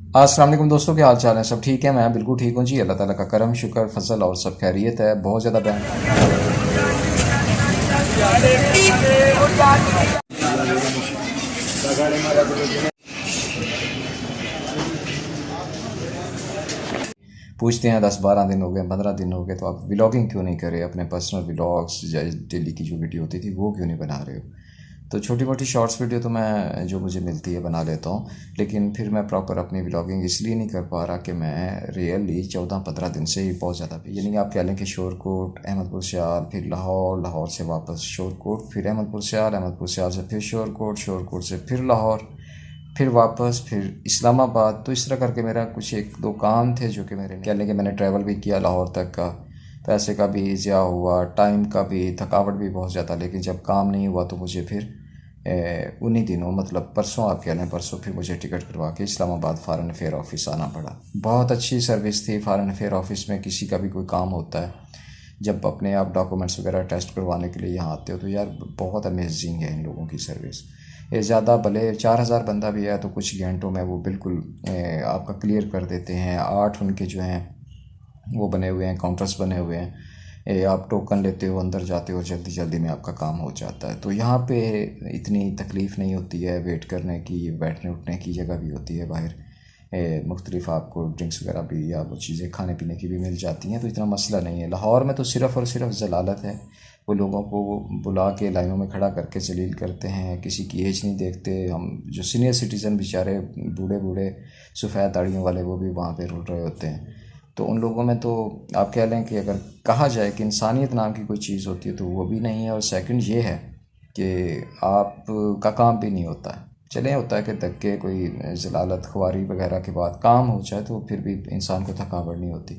अस्सलाम वालेकुम दोस्तों, क्या हाल चाल है? सब ठीक है? मैं बिल्कुल ठीक हूँ जी। अल्लाह ताला का करम शुक्र फजल और सब खैरियत है। बहुत ज़्यादा बैंड पूछते हैं 10-12 दिन हो गए, 15 दिन हो गए, तो आप व्लॉगिंग क्यों नहीं कर रहे? अपने पर्सनल व्लॉग्स या डेली की जो वीडियो होती थी वो क्यों नहीं बना रहे हो? तो छोटी मोटी शॉर्ट्स वीडियो तो मैं जो मुझे मिलती है बना लेता हूँ, लेकिन फिर मैं प्रॉपर अपनी व्लॉगिंग इसलिए नहीं कर पा रहा कि मैं रियली 14-15 दिन से ही बहुत ज़्यादा, यानी कि आप कह लें कि शोरकोट, अहमदपुर से आल, फिर लाहौर, लाहौर से वापस शोरकोट, फिर अहमदपुर से आल, अहमदपुर से आल से फिर शोरकोट, शोरकोट से फिर लाहौर, फिर वापस फिर इस्लामाबाद। तो इस तरह करके मेरा कुछ एक दो काम थे जो कि मेरे कह लें कि मैंने ट्रैवल भी किया लाहौर तक का। पैसे का भी ज़्यादा हुआ, टाइम का भी, थकावट भी बहुत ज़्यादा, लेकिन जब काम नहीं हुआ तो मुझे फिर उन्हीं दिनों, मतलब परसों आप कह लें, परसों फिर मुझे टिकट करवा के इस्लामाबाद फ़ॉरेन अफेयर ऑफिस आना पड़ा। बहुत अच्छी सर्विस थी फ़ॉरेन अफेयर ऑफिस में। किसी का भी कोई काम होता है, जब अपने आप डॉक्यूमेंट्स वगैरह टेस्ट करवाने के लिए यहाँ आते हो, तो यार बहुत अमेजिंग है इन लोगों की सर्विस। ये ज़्यादा भले 4,000 बंदा भी है तो कुछ घंटों में वो बिल्कुल आपका क्लियर कर देते हैं। 8 उनके जो हैं वो बने हुए हैं, काउंटर्स बने हुए हैं। आप टोकन लेते हो, अंदर जाते हो, जल्दी जल्दी में आपका काम हो जाता है। तो यहाँ पे इतनी तकलीफ़ नहीं होती है वेट करने की। बैठने उठने की जगह भी होती है बाहर, मुख्तलिफ आपको ड्रिंक्स वगैरह भी या वो चीज़ें खाने पीने की भी मिल जाती हैं, तो इतना मसला नहीं है। लाहौर में तो सिर्फ़ और सिर्फ जलालत है। वो लोगों को बुला के लाइनों में खड़ा करके जलील करते हैं, किसी की एज नहीं देखते। हम जो सीनियर सिटीज़न बेचारे बूढ़े बूढ़े सफ़ेद दाढ़ियों वाले, वो भी वहाँ पे रुल रहे होते हैं। तो उन लोगों में तो आप कह लें कि अगर कहा जाए कि इंसानियत नाम की कोई चीज़ होती है तो वो भी नहीं है। और सेकंड ये है कि आप का काम भी नहीं होता है। चले होता है कि धक्के कोई जलालत ख्वारी वगैरह के बाद काम हो जाए तो फिर भी इंसान को थकावट नहीं होती।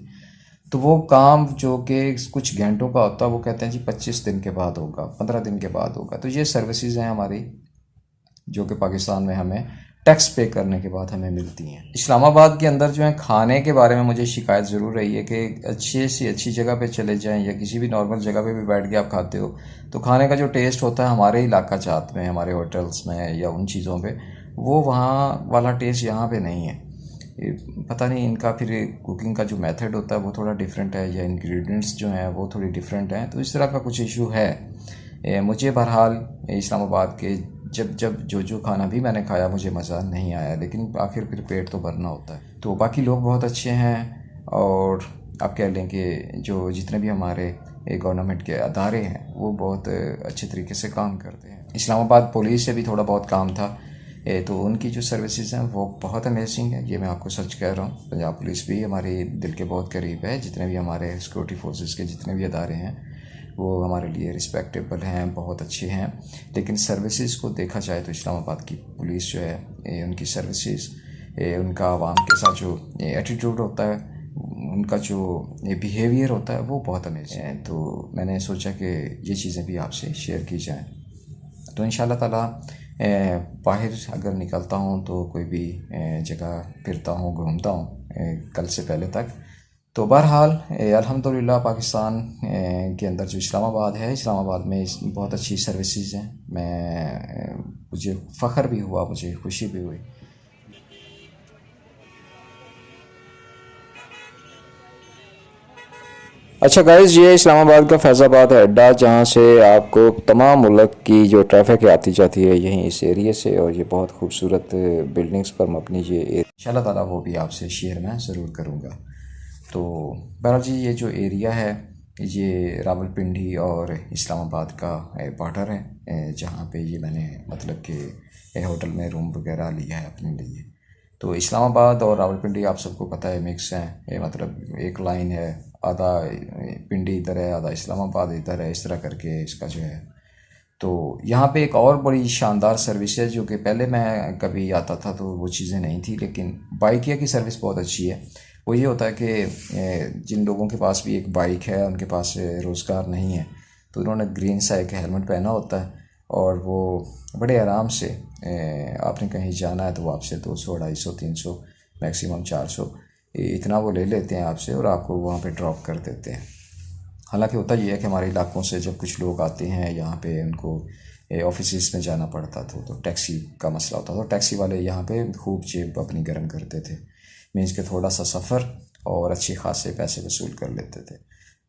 तो वो काम जो कि कुछ घंटों का होता है, वो कहते हैं जी 25 दिन के बाद होगा, 15 दिन के बाद होगा। तो ये सर्विसेज हैं हमारी जो कि पाकिस्तान में हमें टैक्स पे करने के बाद हमें मिलती हैं। इस्लामाबाद के अंदर जो है खाने के बारे में मुझे शिकायत ज़रूर रही है कि अच्छी सी अच्छी जगह पे चले जाएं या किसी भी नॉर्मल जगह पे भी बैठ के आप खाते हो तो खाने का जो टेस्ट होता है हमारे इलाका जात में, हमारे होटल्स में या उन चीज़ों पे, वो वहाँ वाला टेस्ट यहाँ पे नहीं है। ये पता नहीं इनका फिर कुकिंग का जो मेथड होता है वो थोड़ा डिफरेंट है, या इंग्रेडिएंट्स जो हैं वो थोड़ी डिफरेंट हैं, तो इस तरह का कुछ इशू है। मुझे बहरहाल इस्लामाबाद के जब जब जो जो खाना भी मैंने खाया मुझे मज़ा नहीं आया, लेकिन आखिर फिर पेट तो भरना होता है। तो बाकी लोग बहुत अच्छे हैं, और आप कह लें कि जो जितने भी हमारे गवर्नमेंट के अदारे हैं वो बहुत अच्छे तरीके से काम करते हैं। इस्लामाबाद पुलिस से भी थोड़ा बहुत काम था, तो उनकी जो सर्विसेज हैं वो बहुत अमेजिंग है, ये मैं आपको सच कह रहा हूँ। पंजाब पुलिस भी हमारे दिल के बहुत करीब है। जितने भी हमारे सिक्योरिटी फोर्सेस के जितने भी अदारे हैं वो हमारे लिए रिस्पेक्टेबल हैं, बहुत अच्छे हैं। लेकिन सर्विसेज को देखा जाए तो इस्लामाबाद की पुलिस जो है, उनकी सर्विसेज, उनका आवाम के साथ जो एटीट्यूड होता है, उनका जो बिहेवियर होता है वो बहुत अमेजिंग है। तो मैंने सोचा कि ये चीज़ें भी आपसे शेयर की जाएँ। तो इंशाल्लाह ताला बाहर अगर निकलता हूँ तो कोई भी जगह फिरता हूँ, घूमता हूँ कल से पहले तक। तो बहरहाल अल्हम्दुलिल्लाह पाकिस्तान के अंदर जो इस्लामाबाद है, इस्लामाबाद में बहुत अच्छी सर्विसेज हैं। मुझे फ़ख्र भी हुआ, मुझे खुशी भी हुई। अच्छा गाइस, ये इस्लामाबाद का फैज़ाबाद है अड्डा, जहाँ से आपको तमाम मुल्क की जो ट्रैफिक आती जाती है यहीं इस एरिए से। और ये बहुत खूबसूरत बिल्डिंग्स पर मबनी ये इंशाल्लाह ताला वो भी आपसे शेयर मैं ज़रूर करूँगा। तो बहरहाल जी, ये जो एरिया है ये रावलपिंडी और इस्लामाबाद का बॉर्डर है, जहाँ पे ये मैंने मतलब कि होटल में रूम वगैरह लिया है अपने लिए। तो इस्लामाबाद और रावलपिंडी आप सबको पता है मिक्स हैं, ये मतलब एक लाइन है, आधा पिंडी इधर है, आधा इस्लामाबाद इधर है, इस तरह करके इसका जो है। तो यहाँ पे एक और बड़ी शानदार सर्विस है जो कि पहले मैं कभी आता था तो वो चीज़ें नहीं थी, लेकिन बाइकिया की सर्विस बहुत अच्छी है। वो ये होता है कि जिन लोगों के पास भी एक बाइक है, उनके पास रोज़गार नहीं है, तो उन्होंने ग्रीन सा एक हेलमेट पहना होता है, और वो बड़े आराम से आपने कहीं जाना है तो वो आपसे 200, 250, 300, मैक्सिमम 400 इतना वो ले लेते हैं आपसे, और आपको वहाँ पे ड्रॉप कर देते हैं। हालांकि होता ये है कि हमारे इलाकों से जब कुछ लोग आते हैं यहाँ पे, उनको ऑफिस में जाना पड़ता था तो टैक्सी का मसला होता था। तो टैक्सी वाले यहाँ पे खूब जेब अपनी गर्म करते थे, मीन्स के थोड़ा सा सफ़र और अच्छे खासे पैसे वसूल कर लेते थे।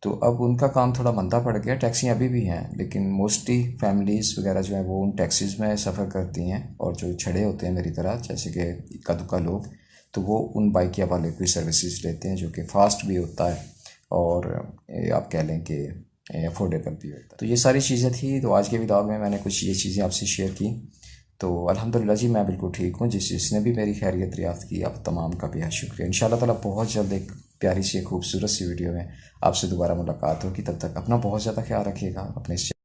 तो अब उनका काम थोड़ा मंदा पड़ गया। टैक्सियाँ अभी भी हैं लेकिन मोस्टली फैमिलीज़ वगैरह जो है वो उन टैक्सीज़ में सफ़र करती हैं, और जो छड़े होते हैं मेरी तरह जैसे कि इक्का दुक्का लोग, तो वो उन बाइकिया वाले की सर्विसेज लेते हैं जो कि फ़ास्ट भी होता है और आप कह लें कि अफोर्डेबल भी होता है। तो ये सारी चीज़ें थी। तो आज के व्लॉग में मैंने कुछ ये चीज़ें आपसे शेयर की। तो अल्हम्दुलिल्लाह जी मैं बिल्कुल ठीक हूँ। जिसने भी मेरी खैरियत रियाफ़त की, आप तमाम का बेहद शुक्रिया। इंशाल्लाह ताला बहुत जल्द एक प्यारी सी खूबसूरत सी वीडियो में आपसे दोबारा मुलाकात होगी। तब तक अपना बहुत ज़्यादा ख्याल रखिएगा, अपने